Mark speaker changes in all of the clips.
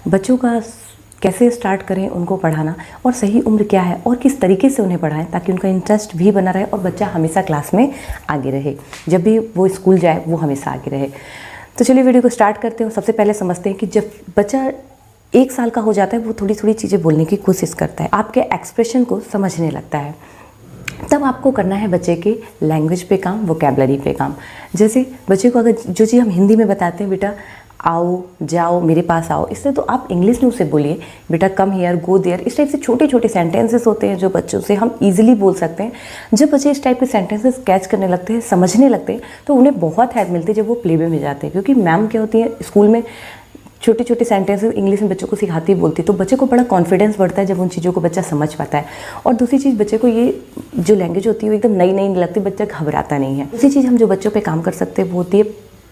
Speaker 1: बच्चों का कैसे स्टार्ट करें उनको पढ़ाना, और सही उम्र क्या है और किस तरीके से उन्हें पढ़ाएं ताकि उनका इंटरेस्ट भी बना रहे और बच्चा हमेशा क्लास में आगे रहे, जब भी वो स्कूल जाए वो हमेशा आगे रहे। तो चलिए वीडियो को स्टार्ट करते हैं। सबसे पहले समझते हैं कि जब बच्चा 1 साल का हो जाता है वो थोड़ी थोड़ी चीज़ें बोलने की कोशिश करता है, आपके एक्सप्रेशन को समझने लगता है, तब आपको करना है बच्चे के लैंग्वेज पे काम, वोकैबलरी पे काम। जैसे बच्चे को अगर जो चीज़ हम हिंदी में बताते हैं, बेटा आओ, जाओ, मेरे पास आओ, इससे तो आप इंग्लिश में उसे बोलिए, बेटा कम हियर, गो देयर। इस टाइप से छोटे छोटे सेंटेंसेस होते हैं जो बच्चों से हम इजीली बोल सकते हैं। जब बच्चे इस टाइप के सेंटेंसेस कैच करने लगते हैं, समझने लगते हैं, तो उन्हें बहुत हेल्प मिलती है जब वो प्लेवे में जाते हैं। क्योंकि मैम क्या होती है, स्कूल में छोटे छोटे सेंटेंसेस इंग्लिश में बच्चों को सिखाती बोलती, तो बच्चे को बड़ा कॉन्फिडेंस बढ़ता है जब उन चीज़ों को बच्चा समझ पाता है। और दूसरी चीज़, बच्चे को ये जो लैंग्वेज होती है वो एकदम नई नई लगती, बच्चा घबराता नहीं है। दूसरी चीज़ हम जो बच्चों पे काम कर सकते हैं वो होती है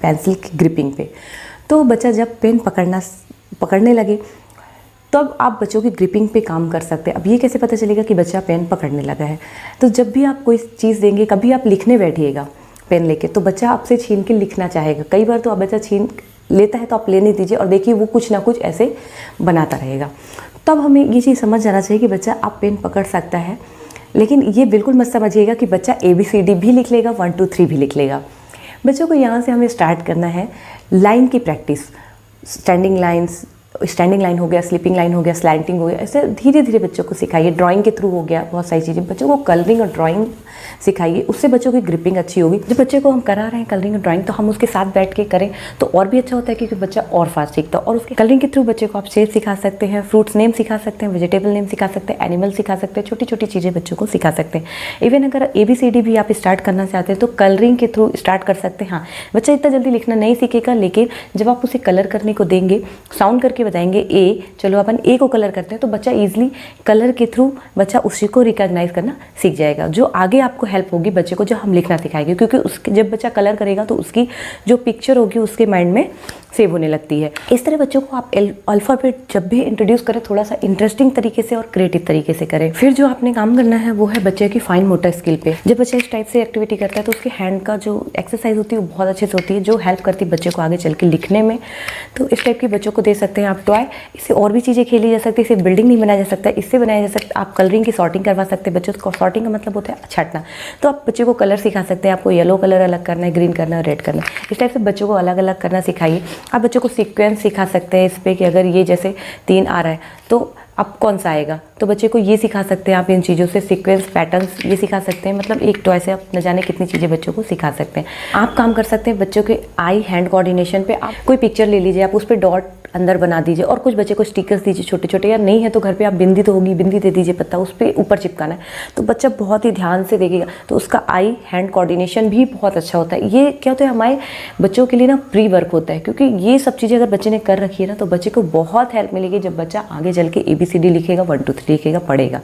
Speaker 1: पेंसिल की ग्रिपिंग पे। तो बच्चा जब पेन पकड़ने लगे तब आप बच्चों की ग्रिपिंग पे काम कर सकते हैं। अब ये कैसे पता चलेगा कि बच्चा पेन पकड़ने लगा है? तो जब भी आप कोई चीज़ देंगे, कभी आप लिखने बैठिएगा पेन लेके, तो बच्चा आपसे छीन के लिखना चाहेगा। कई बार तो आप बच्चा छीन लेता है तो आप लेने दीजिए और देखिए वो कुछ ना कुछ ऐसे बनाता रहेगा। तब हमें ये चीज़ समझ जाना चाहिए कि बच्चा आप पेन पकड़ सकता है, लेकिन ये बिल्कुल मत समझिएगा कि बच्चा ABCD भी लिख लेगा, 1 2 3 भी लिख लेगा। बच्चों को यहाँ से हमें स्टार्ट करना है लाइन की प्रैक्टिस। स्टैंडिंग लाइन हो गया, स्लीपिंग लाइन हो गया, स्लैंटिंग हो गया, ऐसे धीरे धीरे बच्चों को सिखाइए। ड्राइंग के थ्रू हो गया, बहुत सारी चीज़ें बच्चों को कलरिंग और ड्राइंग सिखाइए, उससे बच्चों की ग्रिपिंग अच्छी होगी। जब बच्चे को हम करा रहे हैं कलरिंग और ड्राइंग, तो हम उसके साथ बैठ के करें तो और भी अच्छा होता है, क्योंकि बच्चा और फास्ट सीखता है। और उसके कलरिंग के थ्रू बच्चे को आप शेप सिखा सकते हैं, फ्रूट्स नेम सिखा सकते हैं, वेजिटेबल नेम सिखा सकते हैं, एनिमल सिखा सकते हैं, छोटी छोटी चीज़ें बच्चों को सिखा सकते हैं। इवन अगर ABCD भी आप स्टार्ट करना चाहते हैं तो कलरिंग के थ्रू स्टार्ट कर सकते हैं। हाँ, बच्चा इतना जल्दी लिखना नहीं सीखेगा, लेकिन जब आप उसे कलर करने को देंगे, साउंड करके बताएंगे ए, चलो अपन ए को कलर करते हैं, तो बच्चा ईजिली कलर के थ्रू बच्चा उसी को रिकॉग्नाइज करना सीख जाएगा, जो आगे आपको हेल्प होगी बच्चे को जब हम लिखना सिखाएंगे। क्योंकि उसके जब बच्चा कलर करेगा तो उसकी जो पिक्चर होगी उसके माइंड में सेव होने लगती है। इस तरह बच्चों को आप अल्फ़ाबेट जब भी इंट्रोड्यूस करें, थोड़ा सा इंटरेस्टिंग तरीके से और क्रिएटिव तरीके से करें। फिर जो आपने काम करना है वो है बच्चे की फाइन मोटर स्किल पे। जब बच्चा इस टाइप से एक्टिविटी करता है तो उसके हैंड का जो एक्सरसाइज होती है वो बहुत अच्छे से होती है, जो हेल्प करती है बच्चे को आगे चल के लिखने में। तो इस टाइप के बच्चों को दे सकते हैं आप टॉय। इससे और भी चीज़ें खेली जा सकती है, इससे बिल्डिंग नहीं बनाया जा सकता, इससे बनाया जा सकता है। आप कलरिंग की सॉर्टिंग करवा सकते हैं बच्चों को। सॉर्टिंग का मतलब होता है छांटना। तो आप बच्चे को कलर सिखा सकते हैं, आपको येलो कलर अलग करना है, ग्रीन करना है, रेड करना है। इस टाइप से बच्चों को अलग अलग करना सिखाइए। आप बच्चों को सीक्वेंस सिखा सकते हैं इस पे कि अगर ये जैसे 3 आ रहा है तो अब कौन सा आएगा, तो बच्चे को ये सिखा सकते हैं आप इन चीज़ों से। सीक्वेंस, पैटर्न्स ये सिखा सकते हैं। मतलब एक टॉय से आप न जाने कितनी चीज़ें बच्चों को सिखा सकते हैं। आप काम कर सकते हैं बच्चों के आई हैंड कोऑर्डिनेशन पे। आप कोई पिक्चर ले लीजिए, आप उस पर डॉट अंदर बना दीजिए और कुछ बच्चे को स्टिकर्स दीजिए छोटे छोटे, या नहीं है तो घर पे आप बिंदी तो होगी, बिंदी दे दीजिए, पत्ता उस पर ऊपर चिपकाना है, तो बच्चा बहुत ही ध्यान से देखेगा। तो उसका आई हैंड कोऑर्डिनेशन भी बहुत अच्छा होता है। ये क्या होता है, हमारे बच्चों के लिए ना प्री वर्क होता है, क्योंकि ये सब चीज़ें अगर बच्चे ने कर रखी है ना तो बच्चे को बहुत हेल्प मिलेगी जब बच्चा आगे चल के ABCD लिखेगा, 1 2 3 लिखेगा, पढ़ेगा।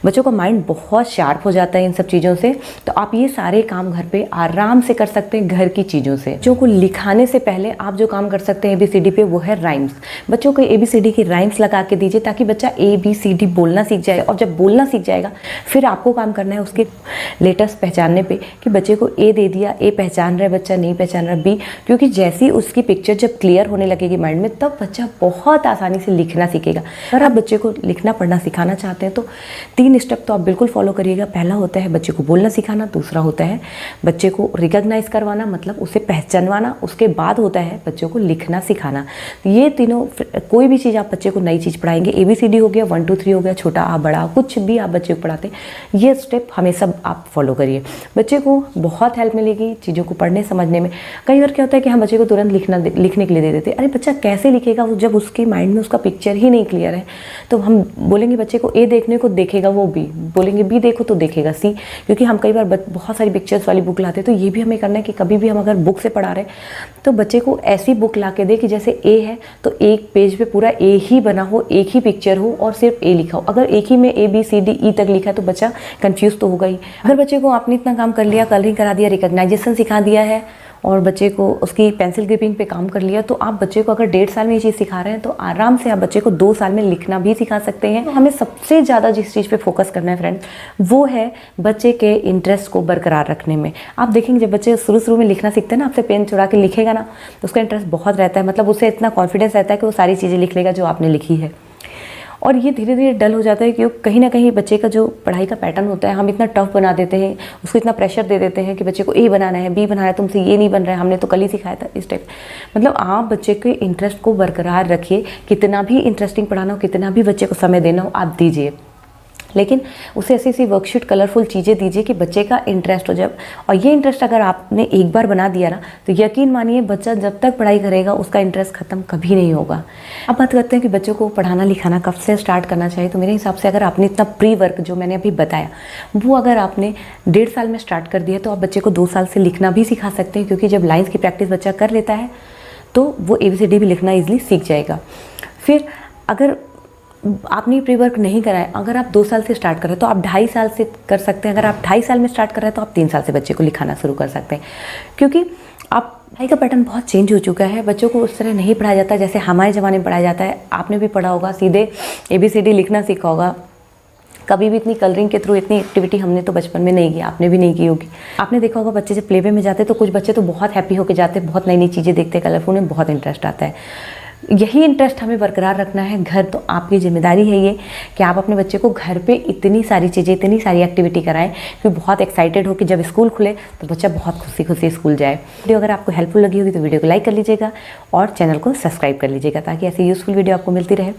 Speaker 1: बच्चों का माइंड बहुत शार्प हो जाता है इन सब चीज़ों से। तो आप ये सारे काम घर पे आराम से कर सकते हैं घर की चीज़ों से। बच्चों को लिखाने से पहले आप जो काम कर सकते हैं ABCD पे वो है राइम्स। बच्चों को ABCD की राइम्स लगा के दीजिए ताकि बच्चा ABCD बोलना सीख जाए। और जब बोलना सीख जाएगा फिर आपको काम करना है उसके लेटर्स पहचानने पे, कि बच्चे को A दे दिया, A पहचान रहा है बच्चा, नहीं पहचान रहा B। क्योंकि जैसी उसकी पिक्चर जब क्लियर होने लगेगी माइंड में, तब बच्चा बहुत आसानी से लिखना सीखेगा। अगर आप बच्चे को लिखना पढ़ना सिखाना चाहते हैं तो 3 स्टेप तो आप बिल्कुल फॉलो करिएगा। पहला होता है बच्चे को बोलना सिखाना, दूसरा होता है बच्चे को रिकॉग्नाइज करवाना, मतलब उसे पहचानवाना, उसके बाद होता है बच्चों को लिखना सिखाना। ये तीनों, कोई भी चीज़ आप बच्चे को नई चीज़ पढ़ाएंगे, ABCD हो गया, 1 2 3 हो गया, छोटा आ बड़ा कुछ भी आप बच्चे को पढ़ाते हैं, ये स्टेप हमेशा आप फॉलो करिए। बच्चे को बहुत हेल्प मिलेगी चीज़ों को पढ़ने समझने में। कई बार क्या होता है कि हम बच्चे को तुरंत लिखने के लिए दे देते हैं। अरे बच्चा कैसे लिखेगा जब उसके माइंड में उसका पिक्चर ही नहीं क्लियर है। तो हम बोलेंगे बच्चे को A देखने को देखेगा वो B, बोलेंगे B देखो तो देखेगा C। क्योंकि हम कई बार बहुत सारी पिक्चर्स वाली बुक लाते हैं। तो ये भी हमें करना है कि कभी भी हम अगर बुक से पढ़ा रहे हैं तो बच्चे को ऐसी बुक ला के दे कि जैसे A है तो एक पेज पे पूरा A ही बना हो, एक ही पिक्चर हो और सिर्फ A लिखा हो। अगर एक ही में ABCD तक लिखा है तो बच्चा कंफ्यूज तो होगा ही। अगर बच्चे को आपने इतना काम कर लिया, कलरिंग करा दिया, रिकॉग्नाइजेशन सिखा दिया है और बच्चे को उसकी पेंसिल ग्रिपिंग पे काम कर लिया, तो आप बच्चे को अगर 1.5 साल में ये चीज़ सिखा रहे हैं तो आराम से आप बच्चे को 2 साल में लिखना भी सिखा सकते हैं। तो हमें सबसे ज़्यादा जिस चीज़ पे फोकस करना है फ्रेंड्स, वो है बच्चे के इंटरेस्ट को बरकरार रखने में। आप देखेंगे जब बच्चे शुरू में लिखना सीखते हैं ना, आपसे पेन चुरा के लिखेगा ना, तो उसका इंटरेस्ट बहुत रहता है, मतलब उसे इतना कॉन्फिडेंस रहता है कि वो सारी चीज़ें लिख लेगा जो आपने लिखी है। और ये धीरे धीरे डल हो जाता है कि कहीं ना कहीं बच्चे का जो पढ़ाई का पैटर्न होता है, हम इतना टफ बना देते हैं, उसको इतना प्रेशर दे देते हैं कि बच्चे को ए बनाना है, बी बनाना है, तुमसे ये नहीं बन रहा है, हमने तो कल ही सिखाया था, इस टाइप। मतलब आप बच्चे के इंटरेस्ट को बरकरार रखिए, कितना भी इंटरेस्टिंग पढ़ाना हो, कितना भी बच्चे को समय देना हो, आप दीजिए, लेकिन उसे ऐसी ऐसी वर्कशीट, कलरफुल चीज़ें दीजिए कि बच्चे का इंटरेस्ट हो जाए। और ये इंटरेस्ट अगर आपने एक बार बना दिया ना, तो यकीन मानिए बच्चा जब तक पढ़ाई करेगा उसका इंटरेस्ट ख़त्म कभी नहीं होगा। अब बात करते हैं कि बच्चों को पढ़ाना लिखाना कब से स्टार्ट करना चाहिए। तो मेरे हिसाब से अगर आपने इतना प्री वर्क जो मैंने अभी बताया, वो अगर आपने 1.5 साल में स्टार्ट कर दिया, तो आप बच्चे को 2 साल से लिखना भी सिखा सकते हैं, क्योंकि जब लाइन्स की प्रैक्टिस बच्चा कर लेता है तो वो ABCD भी लिखना ईजिली सीख जाएगा। फिर अगर आपने प्री वर्क नहीं करा है, अगर आप 2 साल से स्टार्ट कर रहे हैं तो आप 2.5 साल से कर सकते हैं। अगर आप 2.5 साल में स्टार्ट कर रहे हैं तो आप 3 साल से बच्चे को लिखाना शुरू कर सकते हैं, क्योंकि आप पढ़ाई का पैटर्न बहुत चेंज हो चुका है। बच्चों को उस तरह नहीं पढ़ाया जाता जैसे हमारे ज़माने में पढ़ाया जाता है। आपने भी पढ़ा होगा, सीधे ABCD लिखना सीखा होगा, कभी भी इतनी कलरिंग के थ्रू इतनी एक्टिविटी हमने तो बचपन में नहीं की, आपने भी नहीं की होगी। आपने देखा होगा बच्चे जब प्लेवे में जाते हैं तो कुछ बच्चे तो बहुत हैप्पी होकर जाते हैं, बहुत नई नई चीज़ें देखते हैं, कलरफुल में बहुत इंटरेस्ट आता है। यही इंटरेस्ट हमें बरकरार रखना है। घर तो आपकी जिम्मेदारी है ये कि आप अपने बच्चे को घर पे इतनी सारी चीज़ें, इतनी सारी एक्टिविटी कराएं कि बहुत एक्साइटेड हो कि जब स्कूल खुले तो बच्चा बहुत खुशी खुशी स्कूल जाए। वीडियो अगर आपको हेल्पफुल लगी होगी तो वीडियो को लाइक कर लीजिएगा और चैनल को सब्सक्राइब कर लीजिएगा, ताकि ऐसी यूज़फुल वीडियो आपको मिलती रहे।